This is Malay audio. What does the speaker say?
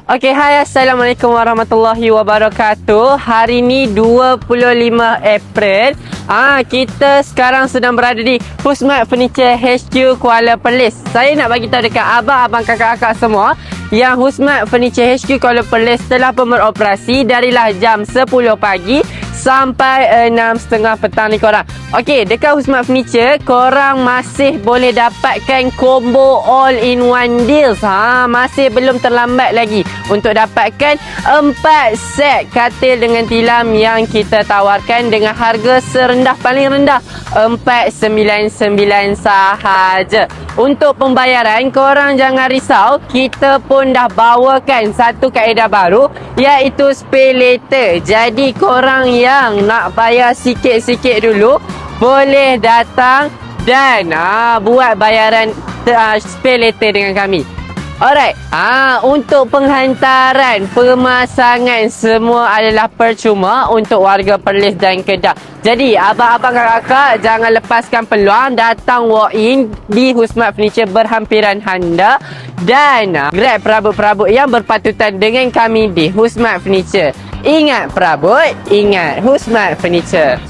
Okey, hai, Assalamualaikum warahmatullahi wabarakatuh. Hari ni 25 April. Kita sekarang sedang berada di Husmat Furniture HQ Kuala Perlis. Saya nak bagi tahu dekat abang-abang, kakak-kakak semua yang Husmat Furniture HQ Kuala Perlis telah pun beroperasi darilah jam 10 pagi sampai 6.30 petang ni korang. Okey, dekat Husmat Furniture korang masih boleh dapatkan combo all-in-one deals. Masih belum terlambat lagi untuk dapatkan 4 set katil dengan tilam yang kita tawarkan dengan harga serendah paling rendah RM499 sahaja. Untuk pembayaran korang jangan risau, kita pun dah bawakan satu kaedah baru iaitu pay later. Jadi korang yang nak bayar sikit-sikit dulu boleh datang dan buat bayaran pay later dengan kami. Alright, untuk penghantaran, pemasangan semua adalah percuma untuk warga Perlis dan Kedah. Jadi, abang-abang kakak jangan lepaskan peluang datang walk-in di Husmat Furniture berhampiran Handa dan grab perabot-perabot yang berpatutan dengan kami di Husmat Furniture. Ingat perabot, ingat Husmat Furniture.